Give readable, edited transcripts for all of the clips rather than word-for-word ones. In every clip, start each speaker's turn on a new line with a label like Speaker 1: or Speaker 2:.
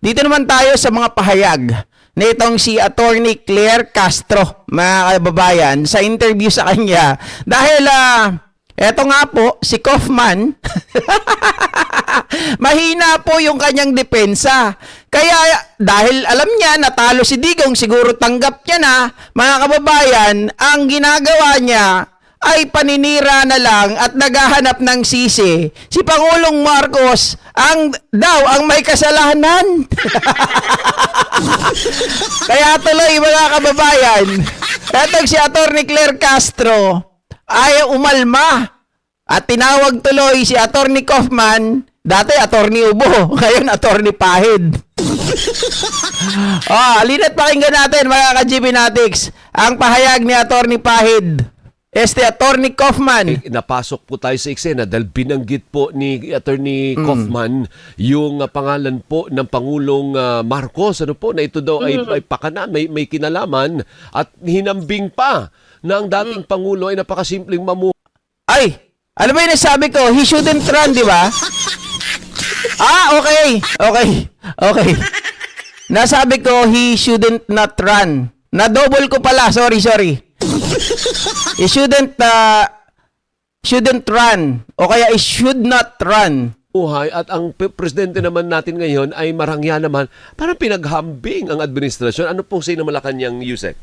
Speaker 1: Dito naman tayo sa mga pahayag na itong si Attorney Claire Castro, mga kababayan, sa interview sa kanya. Dahil, eto nga po, si Kaufman, mahina po yung kanyang depensa. Kaya, dahil alam niya, natalo si Digong, siguro tanggap niya na, mga kababayan, ang ginagawa niya ay paninira na lang at naghahanap ng sisi. Si Pangulong Marcos ang may kasalanan. Kaya tuloy mga kababayan, etong si Attorney Claire Castro ay umalma at tinawag tuloy si Attorney Kaufman, dati Attorney Ubo, ngayon Attorney Pahid. Halina't pakinggan natin mga ka-GBnatics ang pahayag ni Attorney Pahid. Attorney Kaufman.
Speaker 2: Napasok po tayo sa eksena dahil binanggit po ni Attorney Kaufman yung pangalan po ng Pangulong Marcos. Ano po, na ito daw ay pakana, may kinalaman at hinambing pa na ang dating Pangulo ay napakasimpleng
Speaker 1: Ay, ano ba yung nasabi ko? He shouldn't run, di ba? Okay. Nasabi ko, he shouldn't not run. Na-double ko pala, sorry. He shouldn't run. O kaya he should not run.
Speaker 2: buhay at ang presidente naman natin ngayon ay marangya naman, parang pinaghambing ang administrasyon. Ano pong sinamalakan niyang Yusek?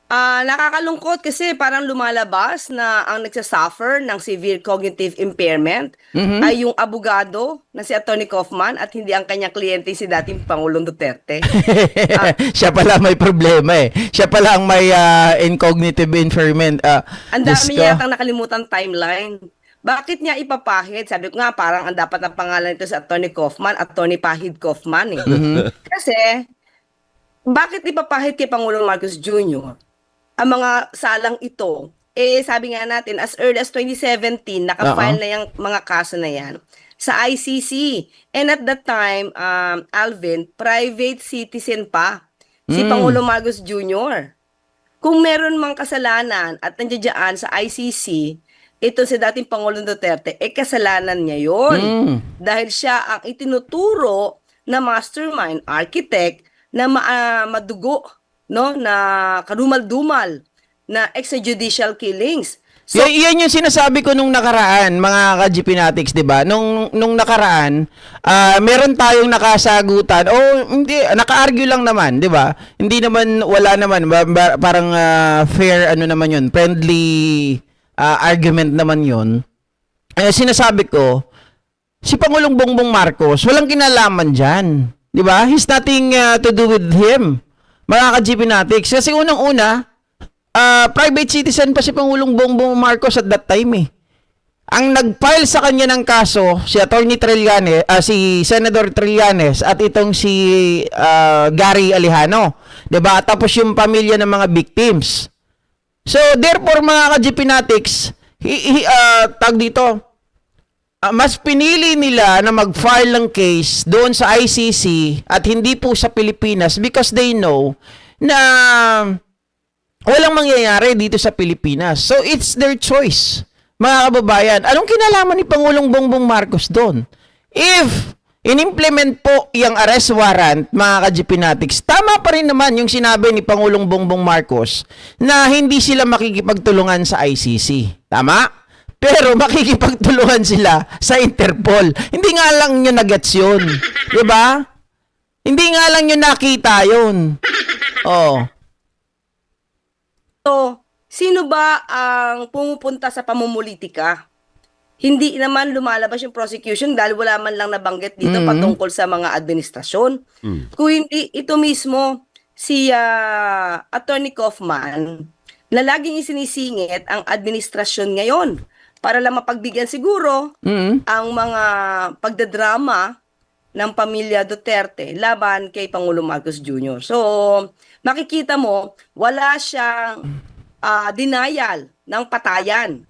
Speaker 3: Nakakalungkot kasi parang lumalabas na ang nagsasuffer ng severe cognitive impairment ay yung abogado na si Attorney Kaufman at hindi ang kanyang kliyente si dating Pangulong Duterte.
Speaker 1: Siya pala may problema eh. Siya pala ang may cognitive impairment.
Speaker 3: Ang dami niya yatang nakalimutan timeline. Bakit niya ipapahid? Sabi ko nga, parang ang dapat ang pangalan nito sa Attorney Kaufman, Attorney Pahid Kaufman eh. Kasi, bakit ipapahid kay Pangulong Marcos Jr.? Ang mga salang ito, sabi nga natin, as early as 2017, nakafile na yung mga kaso na yan sa ICC. And at that time, Alvin, private citizen pa si Pangulong Marcos Jr. Kung meron mang kasalanan at nandiyan sa ICC, ito si dating Pangulong Duterte, kasalanan niya yon. Dahil siya ang itinuturo na mastermind, architect, na madugo, no, na kadumal-dumal na extrajudicial killings.
Speaker 1: So, yan yung sinasabi ko nung nakaraan, mga ka-GPnatics, 'di ba? Nung nakaraan, meron tayong nakasagutan. Hindi, naka-argue lang naman, 'di ba? Hindi naman wala naman parang fair ano naman 'yun, friendly argument naman 'yun. Sinasabi ko, si Pangulong Bongbong Marcos, walang kinalaman diyan, 'di ba? He's nothing to do with him. Mga ka-GPnatics, kasi unang-una, private citizen pa si Pangulong Bongbong Marcos at that time eh. Ang nag-file sa kanya ng kaso, si Attorney Trillanes, si Senator Trillanes at itong si Gary Alejano. Diba? Tapos yung pamilya ng mga victims. So, therefore, mga ka-GPnatics, tag dito, mas pinili nila na mag-file ng case doon sa ICC at hindi po sa Pilipinas because they know na walang mangyayari dito sa Pilipinas. So, it's their choice, mga kababayan. Anong kinalaman ni Pangulong Bongbong Marcos doon? If in-implement po yung arrest warrant, mga ka-GPnatics, tama pa rin naman yung sinabi ni Pangulong Bongbong Marcos na hindi sila makikipagtulungan sa ICC. Tama? Pero makikipagtulungan sila sa Interpol. Hindi nga lang nyo nagets yun. Diba? Hindi nga lang nyo nakita yun.
Speaker 3: So, sino ba ang pumupunta sa pamumulitika? Hindi naman lumalabas yung prosecution dahil wala man lang nabanggit dito patungkol sa mga administrasyon. Kung hindi, ito mismo si Attorney Kaufman na laging isinisingit ang administrasyon ngayon para lang mapagbigyan siguro ang mga pagdadrama ng pamilya Duterte laban kay Pangulong Marcos Jr. So, makikita mo, wala siyang denial ng patayan.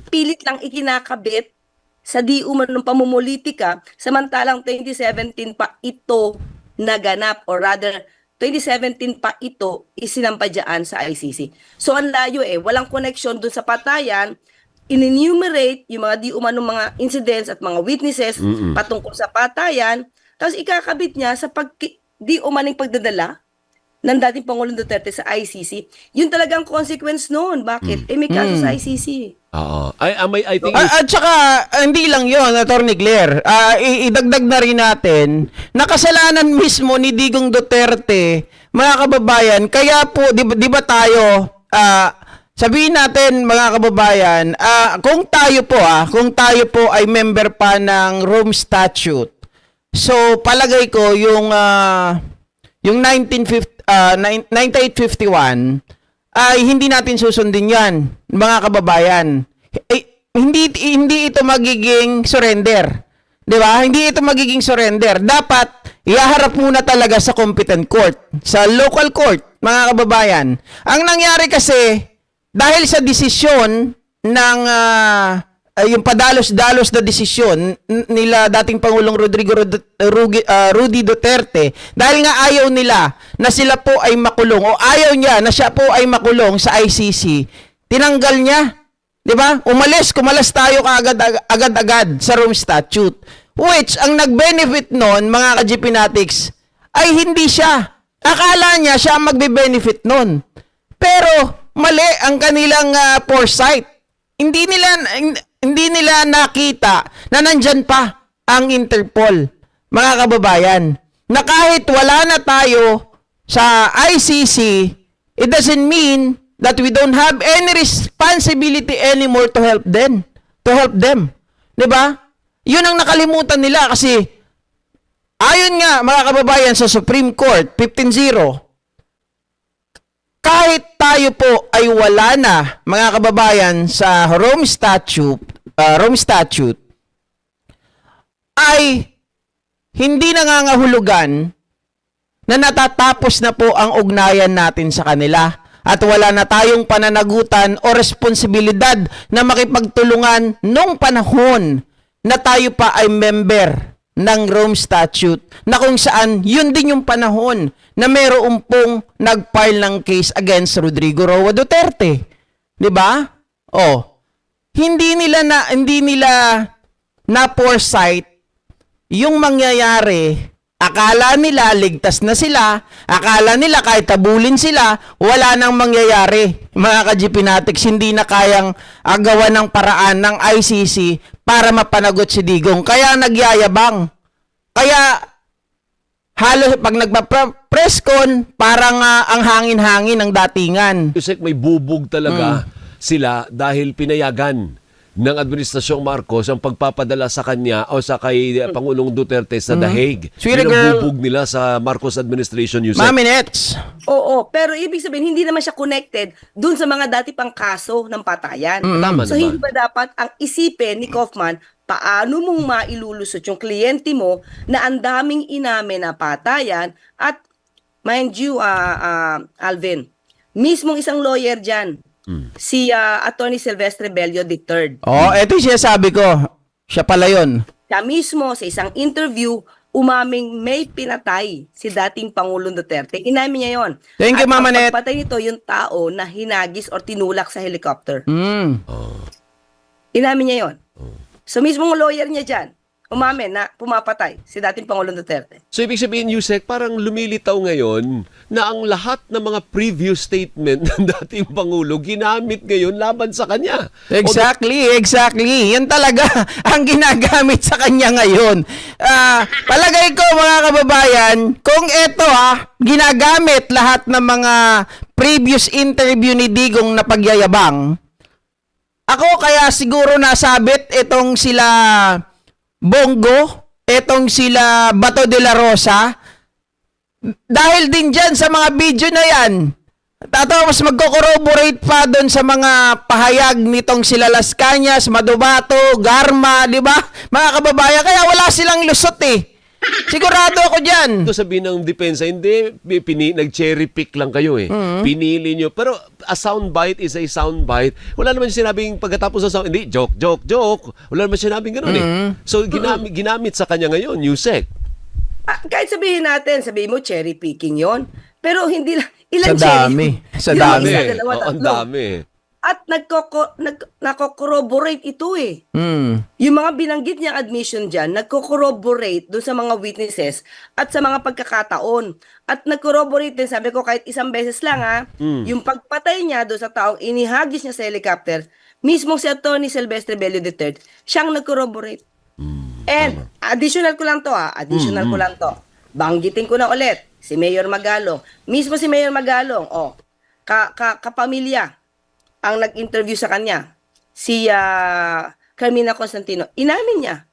Speaker 3: Pilit lang ikinakabit sa di umanong pamumulitika, samantalang 2017 pa ito naganap, or rather, 2017 pa ito isinampadyan sa ICC. So, ang layo walang connection dun sa patayan. In-enumerate yung mga di umanong mga incidents at mga witnesses patungkol sa patayan Tapos ikakabit niya sa di umaning pagdadala ng dating Pangulong Duterte sa ICC. Yun talagang consequence noon. Bakit? May kaso sa ICC.
Speaker 2: Oo. I think
Speaker 1: At saka, hindi lang yon, Atty. Claire. Idagdag na rin natin, nakasalanan mismo ni Digong Duterte, mga kababayan, kaya po, di ba tayo, sabihin natin, mga kababayan, kung tayo po ay member pa ng Rome Statute, so palagay ko yung 9851 ay hindi natin susundin yan, mga kababayan. Hindi ito magiging surrender. 'Di ba? Hindi ito magiging surrender. Dapat ihaharap muna talaga sa competent court, sa local court, mga kababayan. Ang nangyari kasi, dahil sa desisyon ng yung padalos-dalos na desisyon nila dating Pangulong Rudy Duterte, dahil nga ayaw nila na sila po ay makulong o ayaw niya na siya po ay makulong sa ICC, tinanggal niya. 'Di ba? Kumalas tayo agad-agad sa Rome Statute, which ang nag-benefit noon, mga ka-GPnatics, ay hindi siya. Akala niya siya ang magbe-benefit noon. Pero mali ang kanilang foresight. Hindi nila nakita na nandyan pa ang Interpol, mga kababayan. Na kahit wala na tayo sa ICC, it doesn't mean that we don't have any responsibility anymore to help them. 'Di ba? 'Yun ang nakalimutan nila kasi ayon nga, mga kababayan, sa Supreme Court 15-0, kahit tayo po ay wala na, mga kababayan, sa Rome Statute, ay hindi nangangahulugan na natatapos na po ang ugnayan natin sa kanila at wala na tayong pananagutan o responsibilidad na makipagtulungan nung panahon na tayo pa ay member ng Rome Statute, na kung saan yun din yung panahon na mayroon pong nag-file ng case against Rodrigo Roa Duterte. 'Di ba? Hindi nila na foresight yung mangyayari. Akala nila ligtas na sila, akala nila kahit tabulin sila, wala nang mangyayari. Mga ka-GPnatics, hindi na kayang agawan ng paraan ng ICC para mapanagot si Digong. Kaya nagyayabang. Kaya halos pag nagpa-press con, parang ang hangin-hangin ng datingan.
Speaker 2: Yusek, may bubog talaga sila dahil pinayagan ng Administrasyong Marcos ang pagpapadala sa kanya o sa kay Pangulong Duterte sa The Hague.
Speaker 1: Sweetie
Speaker 2: Yun ang
Speaker 1: girl.
Speaker 2: bubog nila sa Marcos administration, Yusek.
Speaker 1: Maminets.
Speaker 3: Oo, pero ibig sabihin, hindi naman siya connected dun sa mga dati pang kaso ng patayan.
Speaker 2: Tama
Speaker 3: So,
Speaker 2: naman.
Speaker 3: hindi ba dapat ang isipin ni Kaufman, paano mong mailulusot yung kliyente mo na ang daming inamin na patayan at, mind you, Alvin, mismong isang lawyer dyan, si Attorney Silvestre Bello III.
Speaker 1: Ito yung sinasabi ko. Siya pala yun.
Speaker 3: Siya mismo sa isang interview, umaming may pinatay si dating Pangulong Duterte. Inamin niya yon.
Speaker 1: Thank you, Mama Net.
Speaker 3: At ang pagpatay nito, yung tao na hinagis or tinulak sa helicopter. Inamin niya yon. So mismong lawyer niya dyan, umamin na pumapatay si dating Pangulong Duterte.
Speaker 2: So, ibig sabihin, Yusek, parang lumilitaw ngayon na ang lahat ng mga previous statement ng dating Pangulo ginamit ngayon laban sa kanya.
Speaker 1: Exactly. Yan talaga ang ginagamit sa kanya ngayon. Palagay ko, mga kababayan, kung ito ginagamit lahat ng mga previous interview ni Digong na pagyayabang, ako kaya siguro nasabit itong sila Bongo, etong sila Bato de la Rosa, dahil din dyan sa mga video na yan. Tapos magko-corroborate pa doon sa mga pahayag nitong sila Las Cañas, Madobato, Garma, di ba? Mga kababayan, kaya wala silang lusot eh. Sigurado ako dyan.
Speaker 2: Ito sabihin ng depensa, hindi, nag-cherry pick lang kayo eh. Pinili nyo. Pero a soundbite is a soundbite. Wala naman sinabing pagkatapos sa sound, hindi, joke. Wala naman sinabing gano'n eh. So, ginamit sa kanya ngayon, Yusek.
Speaker 3: Kahit sabihin mo cherry picking yon, pero hindi lang, ilang
Speaker 1: Sa dami.
Speaker 3: cherry?
Speaker 1: Sa
Speaker 3: Di naman
Speaker 1: dami.
Speaker 3: isa, dalawa,
Speaker 2: Ang
Speaker 3: tatlo.
Speaker 2: dami.
Speaker 3: At nagko-corroborate ito eh.
Speaker 1: Mm.
Speaker 3: Yung mga binanggit niyang admission dyan, nagko-corroborate doon sa mga witnesses at sa mga pagkakataon. At nag-corroborate din, sabi ko, kahit isang beses lang yung pagpatay niya doon sa taong inihagis niya sa helicopter, mismo si Atty. Silvestre Bello III, siyang nag-corroborate. And additional ko lang to additional ko lang to. Banggitin ko na ulit, si Mayor Magalong. Mismo si Mayor Magalong, kapamilya, ang nag-interview sa kanya, si Carmina Constantino, inamin niya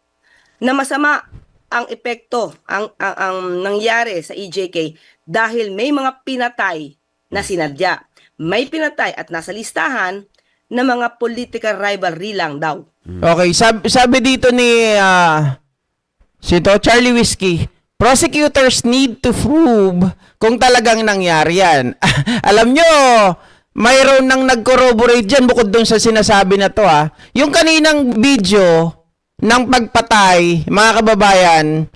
Speaker 3: na masama ang epekto, ang nangyari sa EJK dahil may mga pinatay na sinadya. May pinatay at nasa listahan na mga political rivalry lang daw.
Speaker 1: Okay, sabi dito ni Charlie Whiskey, prosecutors need to prove kung talagang nangyari yan. Alam nyo, mayroon nang nag-corroborate dyan bukod dun sa sinasabi na to Yung kaninang video ng pagpatay, mga kababayan,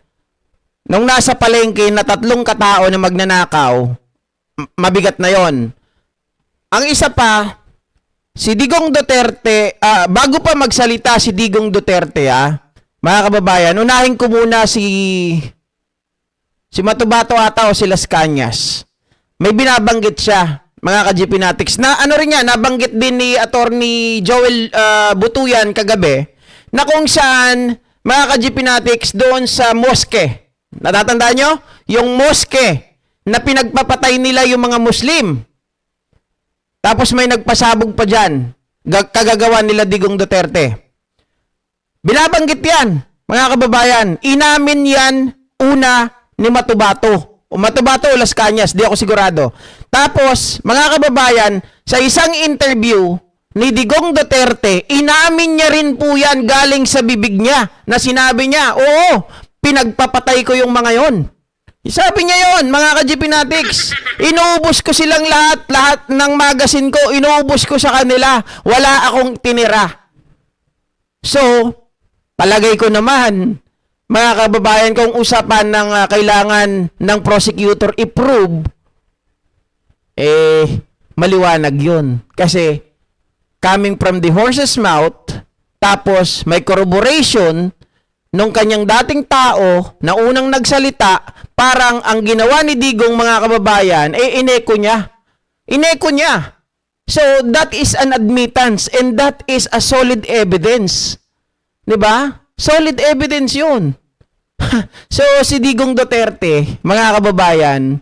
Speaker 1: nung nasa palengke na 3 katao na magnanakaw, mabigat na yon. Ang isa pa, si Digong Duterte, bago pa magsalita si Digong Duterte, mga kababayan, unahin ko muna si Matubato ata o si Las Cañas. May binabanggit siya, mga ka-GPnatics, na ano rin yan, nabanggit din ni Attorney Joel Butuyan kagabi, na kung saan, mga ka-GPnatics, doon sa moske, natatandaan nyo? Yung moske na pinagpapatay nila yung mga Muslim. Tapos may nagpasabog pa dyan, kagagawa nila Digong Duterte. Binabanggit yan, mga kababayan. Inamin yan una ni Matubato. O Matubato o Las Cañas, di ako sigurado. Tapos, mga kababayan, sa isang interview ni Digong Duterte, inamin niya rin po yan galing sa bibig niya na sinabi niya, oo, pinagpapatay ko yung mga yon. Sabi niya yon, mga ka-GPnatics, inuubos ko silang lahat ng magazine ko, inuubos ko sa kanila, wala akong tinira. So, palagay ko naman, mga kababayan, kung usapan ng kailangan ng prosecutor i-prove, maliwanag yun. Kasi, coming from the horse's mouth, tapos may corroboration nung kanyang dating tao na unang nagsalita, parang ang ginawa ni Digong, mga kababayan, ineko niya. Ineko niya. So, that is an admittance and that is a solid evidence. 'Di ba? Solid evidence yun. So, si Digong Duterte, mga kababayan,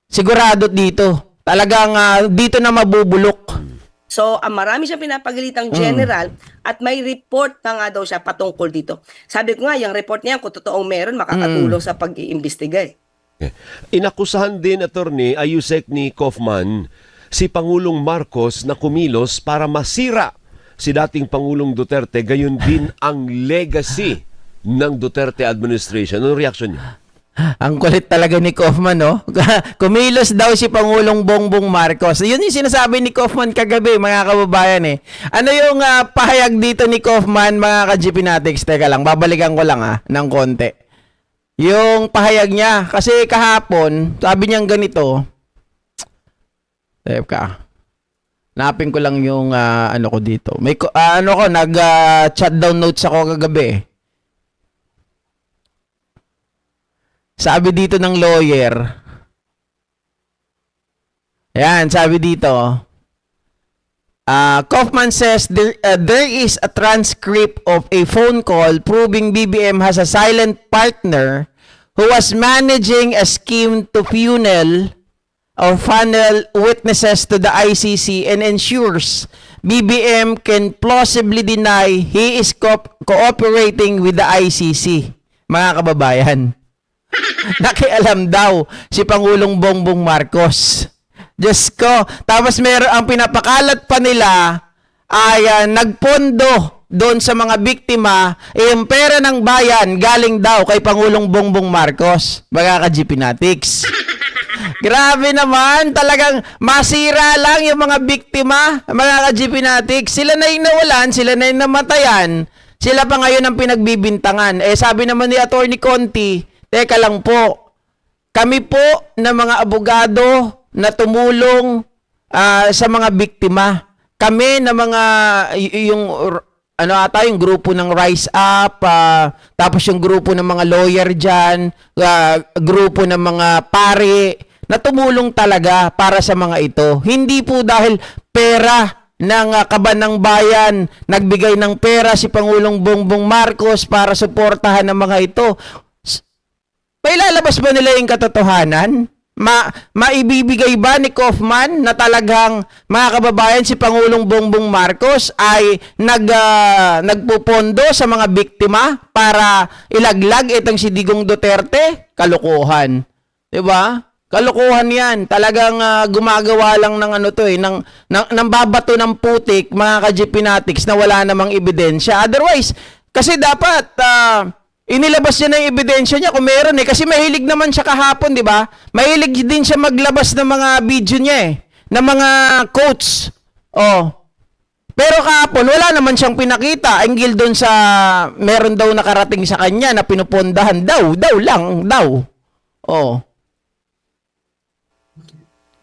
Speaker 1: sigurado dito. Talagang dito na mabubulok.
Speaker 3: So, marami siyang pinapagalitang general at may report na nga daw siya patungkol dito. Sabi ko nga, yung report niya, kung totoong meron, makakatulong sa pag-iimbestiga.
Speaker 2: Inakusahan din, Attorney, ayusek ni Kaufman, si Pangulong Marcos na kumilos para masira si dating Pangulong Duterte, gayon din ang legacy ng Duterte administration. Anong reaction niya?
Speaker 1: Ang kulit talaga ni Kaufman, no? Kumilos daw si Pangulong Bongbong Marcos. Yun yung sinasabi ni Kaufman kagabi, mga kababayan Ano yung pahayag dito ni Kaufman, mga ka-GPnatics? Teka lang, babalikan ko lang ng konti. Yung pahayag niya, kasi kahapon, sabi niyang ganito, teka, napin ko lang yung ano ko dito. May nag-chat down notes ako kagabi. Sabi dito ng lawyer. Ayan, sabi dito. Kaufman says there is a transcript of a phone call proving BBM has a silent partner who was managing a scheme to funnel witnesses to the ICC and ensures BBM can plausibly deny he is cooperating with the ICC. Mga kababayan, nakialam daw si Pangulong Bongbong Marcos. Diyos ko. Tapos meron ang pinapakalat pa nila ay nagpondo doon sa mga biktima, yung pera ng bayan galing daw kay Pangulong Bongbong Marcos. Mga ka-GPnatics. Grabe naman, talagang masira lang yung mga biktima, mga ka-GPnatics. Sila na yung nawalan, sila na yung namatayan, sila pa ngayon ang pinagbibintangan. Sabi naman ni Attorney Conti, teka lang po, kami po na mga abogado na tumulong sa mga biktima. kami na mga yung ano ata yung grupo ng Rise Up, tapos yung grupo ng mga lawyer diyan, grupo ng mga pare na tumulong talaga para sa mga ito. Hindi po dahil pera ng kaban ng bayan, nagbigay ng pera si Pangulong Bongbong Marcos para suportahan ng mga ito. Mailalabas ba nila yung katotohanan? Maibibigay ba ni Kaufman na talagang mga kababayan si Pangulong Bongbong Marcos ay nagpupondo sa mga biktima para ilaglag itong si Digong Duterte? Kalokohan. 'Di ba? Kalokohan 'yan. Talagang gumagawa lang ng ano to ng babato ng putik mga ka-GPnatics na wala namang ebidensya. Otherwise, kasi dapat inilabas niya na yung ebidensya niya kung meron kasi mahilig naman siya kahapon, di ba? Mahilig din siya maglabas ng mga video niya ng mga quotes. Oh. Pero kahapon, wala naman siyang pinakita. Anggil doon sa meron daw nakarating sa kanya na pinupondahan daw lang. Oh.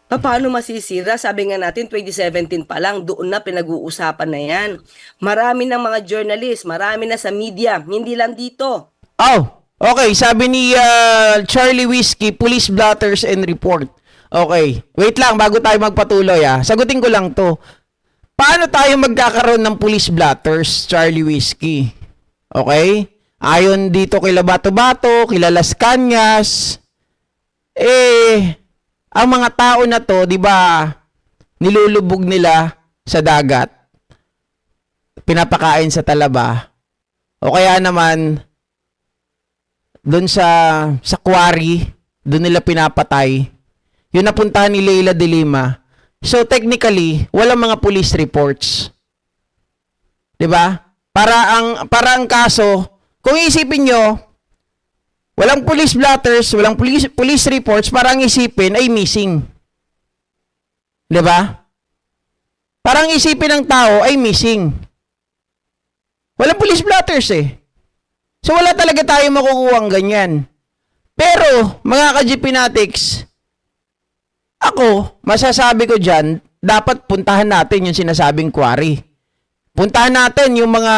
Speaker 3: Paano masisira? Sabi nga natin, 2017 pa lang, doon na pinag-uusapan na yan. Marami ng mga journalist, marami na sa media, hindi lang dito.
Speaker 1: Oh, okay. Sabi ni Charlie Whiskey, police blotters and report. Okay. Wait lang, bago tayo magpatuloy sagutin ko lang to. Paano tayo magkakaroon ng police blotters, Charlie Whiskey? Okay? Ayon dito kila Bato-Bato, kila Las Cañas, ang mga tao na to, di ba, nilulubog nila sa dagat, pinapakain sa talaba, o kaya naman, doon sa quarry, doon nila pinapatay, yung napuntahan ni Leila de Lima. So, technically, walang mga police reports. Di ba? Para ang kaso, kung isipin nyo, walang police blotters, walang police reports, parang isipin ay missing. 'Di ba? Parang isipin ng tao ay missing. Walang police blotters So wala talaga tayo makukuhang ganyan. Pero, mga ka-GPnatics, ako, masasabi ko dyan, dapat puntahan natin yung sinasabing quarry. Puntahan natin yung mga,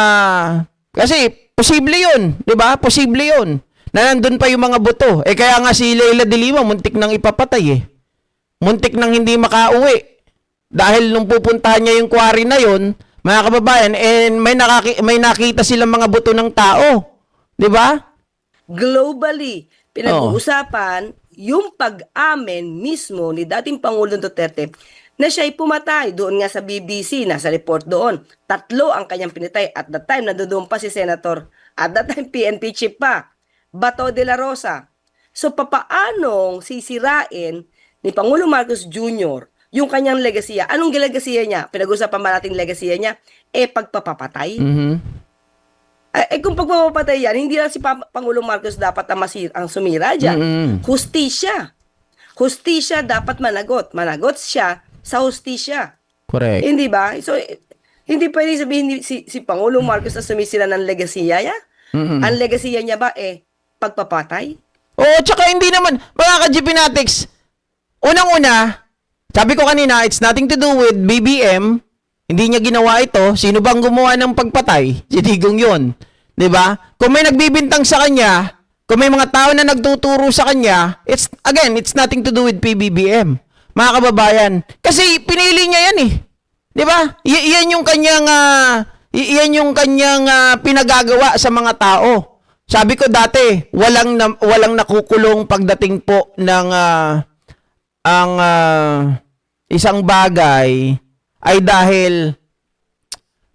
Speaker 1: kasi posible yun, 'di ba? Posible yun. Na nandun pa yung mga buto. Kaya nga si Leila de Lima, muntik nang ipapatay Muntik nang hindi makauwi. Dahil nung pupuntahan niya yung quarry na yun, mga kababayan, may nakita silang mga buto ng tao. Di ba?
Speaker 3: Globally, pinag-uusapan yung pag-amen mismo ni dating Pangulong Duterte na siya'y pumatay. Doon nga sa BBC, nasa report doon. 3 ang kanyang pinatay. At that time, nandoon pa si Senator. At that time, PNP chief pa. Bato de la Rosa. So, papaanong sisirain ni Pangulong Marcos Jr. yung kanyang legasiya? Anong legasiya niya? Pinag-usapan ba natin legasiya niya? Pagpapapatay?
Speaker 1: Mm-hmm.
Speaker 3: Kung pagpapapatay yan, hindi lang si Pangulong Marcos dapat ang sumira dyan.
Speaker 1: Mm-hmm.
Speaker 3: Hustisya. Hustisya dapat managot. Managot siya sa hustisya.
Speaker 1: Correct.
Speaker 3: Hindi ba? So, hindi pwede sabihin si Pangulong Marcos na sumisira ng legasiya niya.
Speaker 1: Mm-hmm.
Speaker 3: Ang legasiya niya ba pagpapatay?
Speaker 1: Oo, tsaka hindi naman, mga ka-GPnatics, unang-una, sabi ko kanina, it's nothing to do with BBM, hindi niya ginawa ito, sino bang gumawa ng pagpatay? Si Digong yun. 'Di ba? Kung may nagbibintang sa kanya, kung may mga tao na nagtuturo sa kanya, it's nothing to do with PBBM. Mga kababayan, kasi pinili niya yan 'Di ba? Iyan yung kanyang pinagagawa sa mga tao. Sabi ko dati, walang nakukulong pagdating po ng ang isang bagay ay dahil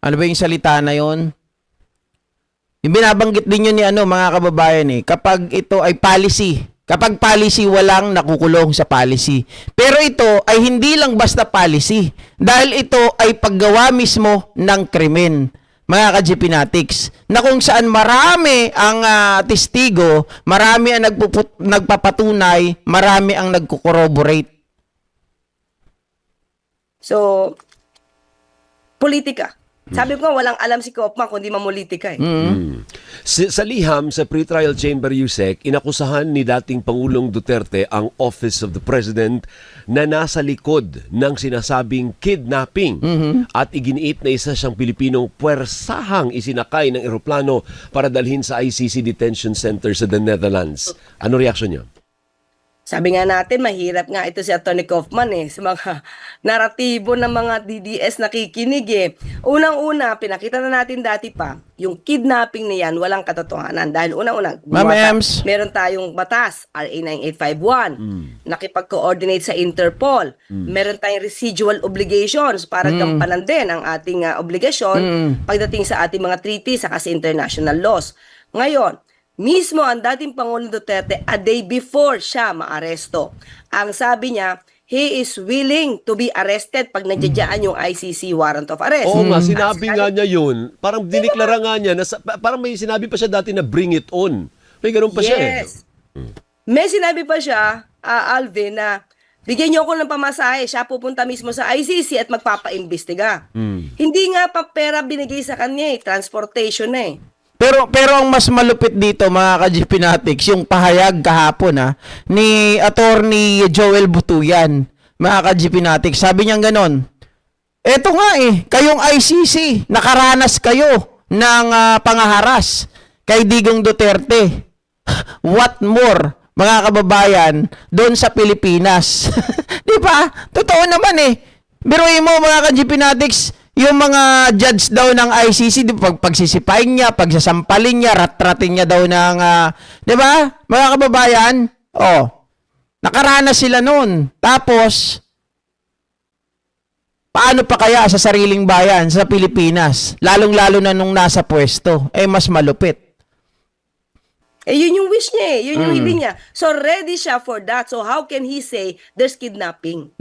Speaker 1: ano ba yung salita na yon? Yung binabanggit din yun ni mga kababayan kapag ito ay policy. Kapag policy, walang nakukulong sa policy. Pero ito ay hindi lang basta policy dahil ito ay paggawa mismo ng krimen. Mga ka-GPnatics, na kung saan marami ang testigo, marami ang nagpapatunay, marami ang nagko-corroborate.
Speaker 3: So, politika. Sabi ko, walang alam si Kaufman kundi mamulitika eh.
Speaker 2: Sa liham sa pretrial chamber USEC, inakusahan ni dating Pangulong Duterte ang Office of the President na nasa likod ng sinasabing kidnapping at iginiit na isa siyang Pilipinong puwersahang isinakay ng eroplano para dalhin sa ICC Detention Center sa the Netherlands. Ano reaksyon niyo?
Speaker 3: Sabi nga natin, mahirap nga ito si Atty. Kaufman sa mga naratibo ng mga DDS nakikinig Unang-una, pinakita na natin dati pa, yung kidnapping na yan, walang katotohanan. Dahil unang-una, meron tayong batas, RA 9851, nakipag-coordinate sa Interpol. Meron tayong residual obligations para gampanan din ang ating obligasyon pagdating sa ating mga treaties saka sa international laws. Ngayon, mismo ang dating Pangulong Duterte, a day before siya maaresto, ang sabi niya, he is willing to be arrested pag nandiyan yung ICC warrant of arrest.
Speaker 2: Oo nga, sinabi nga niya yun. Parang diniklara nga niya, parang may sinabi pa siya dati na bring it on. May ganun pa siya
Speaker 3: May sinabi pa siya, Alvin, na bigyan niyo ako ng pamasahe, siya pupunta mismo sa ICC at magpapaimbestiga. Hindi nga pa pera binigay sa kanya transportation na
Speaker 1: Pero ang mas malupit dito mga ka-GPnatics, yung pahayag kahapon ni Attorney Joel Butuyan, mga ka-GPnatics. Sabi niya ganon, eto nga kayong ICC, nakaranas kayo ng pangaharas kay Digong Duterte. What more, mga kababayan, doon sa Pilipinas? Di ba? Totoo naman Biruin mo mga ka-GPnatics, yung mga judge daw ng ICC, pagsisipain niya, pagsasampalin niya, ratratin niya daw ng, di ba? Mga kababayan, nakaranas sila noon. Tapos, paano pa kaya sa sariling bayan, sa Pilipinas? Lalong-lalo na nung nasa pwesto, mas malupit.
Speaker 3: Yun yung wish niya yun yung hiling niya. So, ready siya for that. So, how can he say there's kidnapping?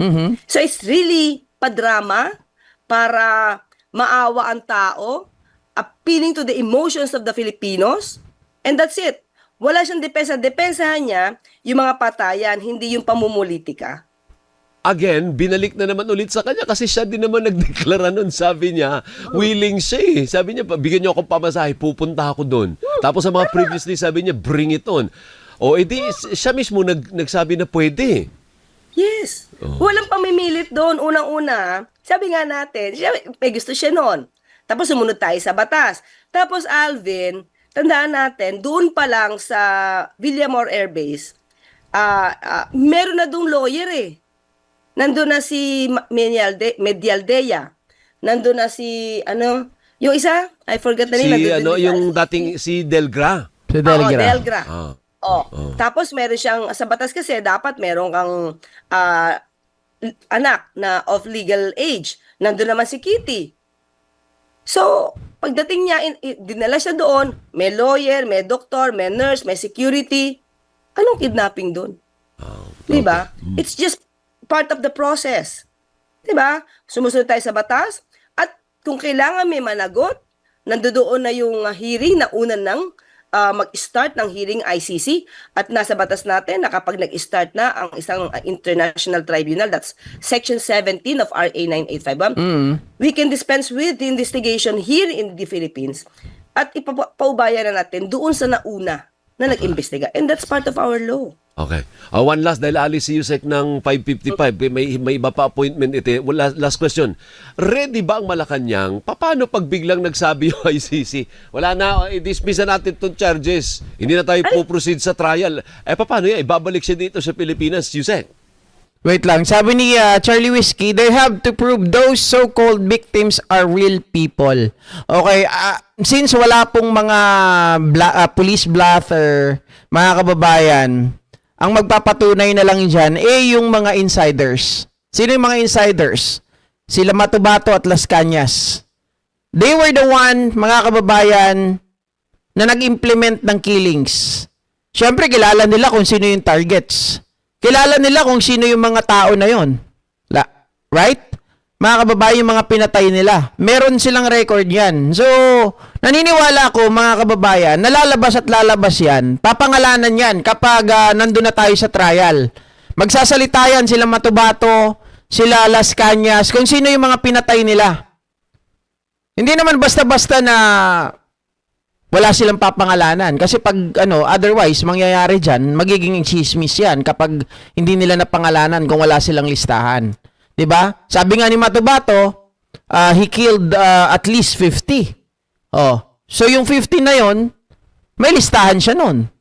Speaker 3: So, it's really padrama para maawa ang tao, appealing to the emotions of the Filipinos, and that's it. Wala siyang depensa. Depensahan niya yung mga patayan, hindi yung pamumulitika.
Speaker 2: Again, binalik na naman ulit sa kanya kasi siya din naman nagdeklara nun. Sabi niya, willing siya Sabi niya, bigyan niyo akong pamasahe, pupunta ako doon. Tapos sa mga previously, sabi niya, bring it on. Edi siya mismo nagsabi na pwede.
Speaker 3: Yes. Walang pamimilit doon. Unang-una, sabi nga natin, may gusto siya noon. Tapos sumunod tayo sa batas. Tapos Alvin, tandaan natin, doon pa lang sa Villamor Air Base, meron na doon lawyer Nandun na si Medialdea. Nandun na si, yung isa? I forgot na name.
Speaker 2: Yung dating si Delgra.
Speaker 1: Si Delgra.
Speaker 3: Delgra. Tapos meron siyang, sa batas kasi dapat meron kang anak na of legal age. Nandun naman si Kitty. So, pagdating niya, dinala siya doon, may lawyer, may doktor, may nurse, may security. Anong kidnapping doon? Diba? It's just part of the process. Diba? Sumusunod tayo sa batas at kung kailangan may managot, nandoon na yung hearing na una ng mag-start ng hearing ICC at nasa batas natin na kapag nag-start na ang isang international tribunal, that's Section 17 of RA 9851, we can dispense with the investigation here in the Philippines at ipapaubayan na natin doon sa nauna na nag-imbestiga. And that's part of our law.
Speaker 2: Okay. One last, dahil alis si Yusek ng 5:55, may iba pa appointment ito. Last question. Ready ba ang Malacanang? Paano pag biglang nagsabi yung ICC? Wala na, i-dismiss na natin itong charges. Hindi na tayo po-proceed sa trial. Paano yan? Ibabalik siya dito sa Pilipinas, Yusek?
Speaker 1: Wait lang. Sabi ni Charlie Whiskey, they have to prove those so-called victims are real people. Okay, since wala pong mga police blotter, mga kababayan, ang magpapatunay na lang dyan, yung mga insiders. Sino yung mga insiders? Sila Matubato at Las Cañas. They were the one, mga kababayan, na nag-implement ng killings. Siyempre, kilala nila kung sino yung targets. Kilala nila kung sino yung mga tao na yon. Right? Mga kababayan, yung mga pinatay nila. Meron silang record yan. So, naniniwala ko, mga kababayan, nalalabas at lalabas yan. Papangalanan yan kapag nandun na tayo sa trial. Magsasalita yan sila Matubato, sila Las Cañas, kung sino yung mga pinatay nila. Hindi naman basta-basta na wala silang papangalanan. Kasi pag otherwise, mangyayari dyan, magiging chismis yan kapag hindi nila napangalanan kung wala silang listahan. 'Di ba? Sabi nga ni Matubato, he killed at least 50. Oh. So yung 50 na yon, may listahan siya nun.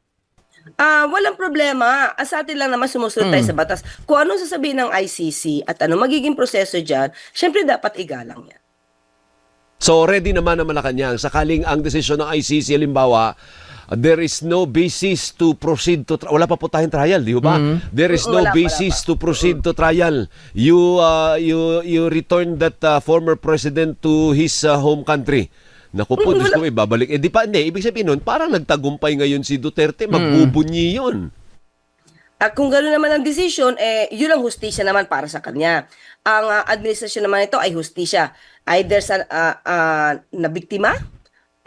Speaker 3: Walang problema. Sa atin lang naman sumusunod tayo sa batas. Kung anong sasabihin ng ICC at ano magiging proseso dyan, syempre dapat igalang yan.
Speaker 2: So ready naman ang Malacanang sakaling ang desisyon ng ICC halimbawa there is no basis to proceed to wala pa po tayong trial, di ba? There is no
Speaker 3: Wala
Speaker 2: basis
Speaker 3: pa.
Speaker 2: to proceed to trial. You return that former president to his home country. Naku po, Diyos ko, ibabalik. Hindi. Ibig sabihin nun, parang nagtagumpay ngayon si Duterte, magbubunyi yun.
Speaker 3: At kung gano'n naman ang decision, yun ang hustisya naman para sa kanya. Ang administrasyon naman ito ay hustisya. Either sa nabiktima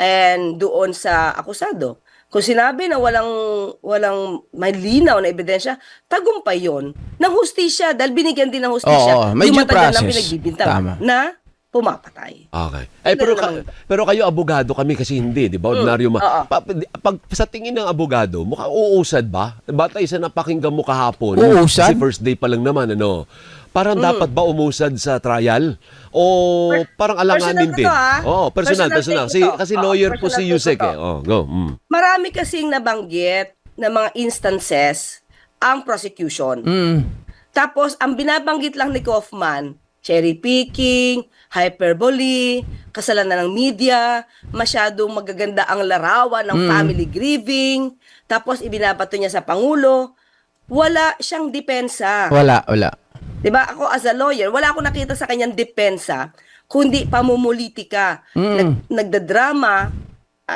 Speaker 3: and doon sa akusado. Kung sinabi na walang may linaw na ebidensya, tagumpay yun ng hustisya dahil binigyan din ng hustisya.
Speaker 1: may
Speaker 3: yung
Speaker 1: due
Speaker 3: matagal
Speaker 1: process.
Speaker 3: na pinagbibintang
Speaker 1: Tama.
Speaker 3: na pumapatay.
Speaker 2: Okay.
Speaker 3: Ganun
Speaker 2: Pero kayo abogado kami kasi hindi, di ba? Ordinaryo
Speaker 3: Oo.
Speaker 2: pag sa tingin ng abogado, mukhang uusad ba? Batay sa napakinggan mo kahapon.
Speaker 1: Uusad?
Speaker 2: Kasi first day pa lang naman, ano? Parang dapat ba umusad sa trial? O parang alanganin
Speaker 3: personal
Speaker 2: din?
Speaker 3: ko to,
Speaker 2: Oo, personal.
Speaker 3: Personal
Speaker 2: Kasi,
Speaker 3: take ko to.
Speaker 2: kasi lawyer po si
Speaker 3: Personal take
Speaker 2: Yusek
Speaker 3: ko to.
Speaker 2: eh. Oh, go.
Speaker 3: Marami kasing nabanggit na mga instances ang prosecution. Tapos, ang binabanggit lang ni Kaufman, cherry picking, hyperbole, kasalanan ng media, masyadong magaganda ang larawan ng family grieving, tapos ibinabato niya sa Pangulo. Wala siyang depensa.
Speaker 1: Wala.
Speaker 3: 'Di ba? Ako as a lawyer, wala akong nakita sa kanyang depensa kundi pamumulitika. Nagdadrama.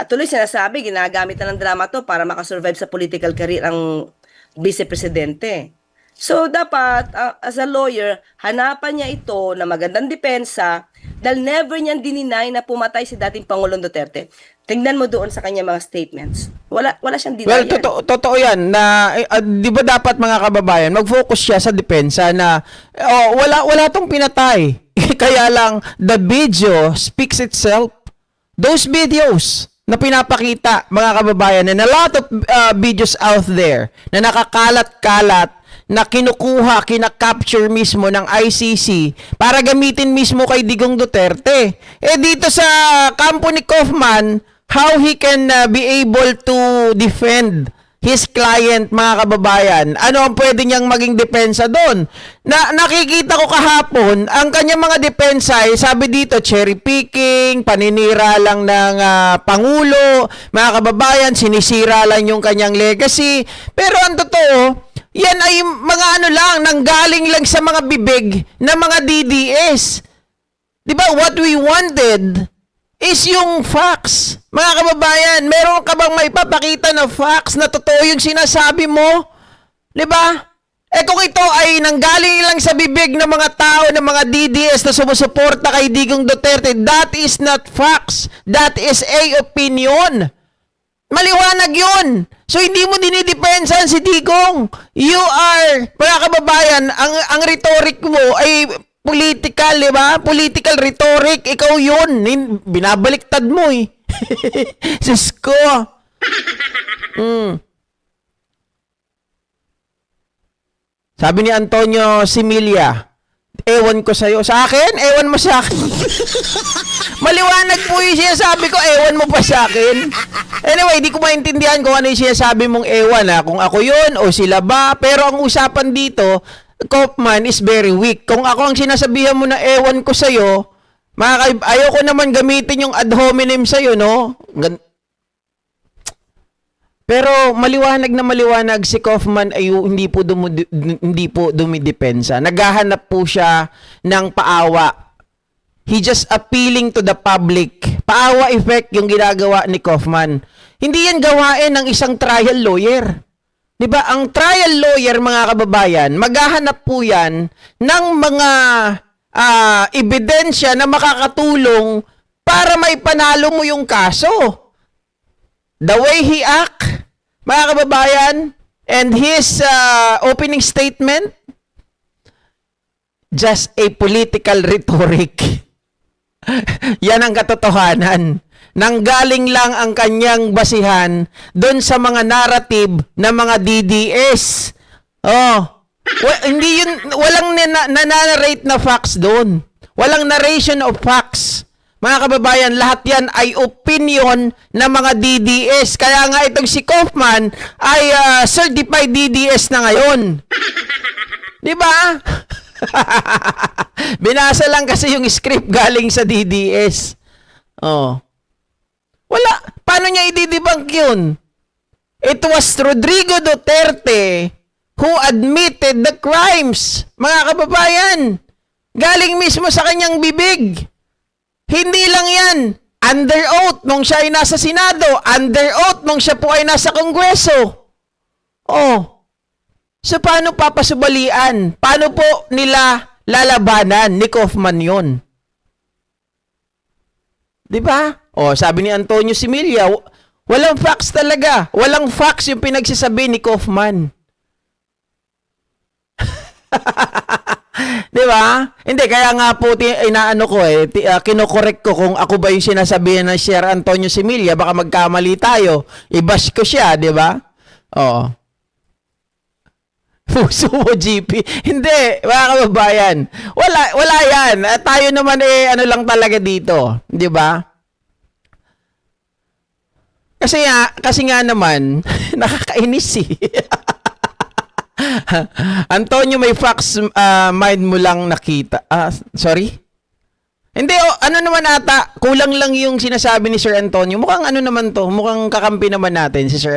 Speaker 3: Tuloy sinasabi, ginagamit na ng drama to para makasurvive sa political career ang vice-presidente. So, dapat, as a lawyer, hanapan niya ito na magandang depensa dahil never niyang dininay na pumatay si dating Pangulong Duterte. Tingnan mo doon sa kanya mga statements. Wala siyang dinayan.
Speaker 1: Well, totoo yan na di ba dapat mga kababayan mag-focus siya sa depensa na wala tong pinatay. Kaya lang the video speaks itself. Those videos na pinapakita mga kababayan and a lot of videos out there na nakakalat-kalat na kinukuha, kinakapture mismo ng ICC para gamitin mismo kay Digong Duterte. Dito sa kampo ni Kaufman, how he can be able to defend his client, mga kababayan. Ano ang pwede niyang maging depensa doon? Nakikita ko kahapon, ang kanyang mga depensa ay sabi dito, cherry picking, paninira lang ng Pangulo, mga kababayan, sinisira lang yung kanyang legacy. Pero ang totoo, yan ay mga nanggaling lang sa mga bibig ng mga DDS. Di ba? What we wanted is yung facts. Mga kababayan, meron ka bang maipapakita na facts na totoo yung sinasabi mo? Di ba? Kung ito ay nanggaling lang sa bibig ng mga tao, ng mga DDS na sumusuporta kay Digong Duterte, that is not facts. That is a opinion. Maliwanag yun. So, hindi mo dinidepensahan si Digong. You are, mga kababayan, ang rhetoric mo ay political, di ba? Political rhetoric. Ikaw yun. Binabaliktad mo eh. Sus ko. Sabi ni Antonio Similia, ewan ko sa'yo. Sa akin? Ewan mo sa akin. Maliwanag po yung sinasabi ko, ewan mo pa sa akin. Anyway, di ko maintindihan kung ano yung sinasabi mong ewan, kung ako yun o sila ba. Pero ang usapan dito, Kaufman is very weak. Kung ako ang sinasabihan mo na ewan ko sa'yo, ayoko naman gamitin yung ad hominem sa'yo, no? Pero maliwanag na maliwanag si Kaufman ay hindi po dumidepensa. Naghahanap po siya ng paawa. He just appealing to the public. Paawa effect yung ginagawa ni Kaufman. Hindi yan gawain ng isang trial lawyer. 'Di ba? Ang trial lawyer, mga kababayan, maghahanap po yan ng mga ebidensya na makakatulong para maipanalo mo yung kaso. The way he act, mga kababayan, and his opening statement, just a political rhetoric. Yan ang katotohanan. Nanggaling lang ang kanyang basihan doon sa mga narrative ng mga DDS. Oh. Hindi yun, walang nanarrate na facts doon. Walang narration of facts. Mga kababayan, lahat yan ay opinion ng mga DDS. Kaya nga itong si Kaufman ay certified DDS na ngayon. Di ba? Binasa lang kasi yung script galing sa DDS. Oh. Wala. Paano niya i-debunk yun? It was Rodrigo Duterte who admitted the crimes. Mga kababayan, galing mismo sa kanyang bibig. Hindi lang yan. Under oath nung siya ay nasa Senado. Under oath nung siya po ay nasa Kongreso. Oh. So, paano papasubalian? Paano po nila lalabanan ni Kaufman yun? Di ba? Oh, sabi ni Antonio Similla, walang facts talaga. Walang facts yung pinagsasabi ni Kaufman. Di ba? Hindi, kaya nga po inaano ko kinokorek ko kung ako ba yung sinasabihan ng Sir Antonio Similla, baka magkamali tayo. I-bash ko siya, di ba? Oo. Puso mo, GP. Hindi, mga kababayan. Wala yan. Tayo naman ano lang talaga dito. Di ba? Kasi nga naman, nakakainis eh. Antonio, may facts mind mo lang nakita. Sorry? Hindi, ano naman ata, kulang lang yung sinasabi ni Sir Antonio. Mukhang ano naman to, mukhang kakampi naman natin si Sir Antonio.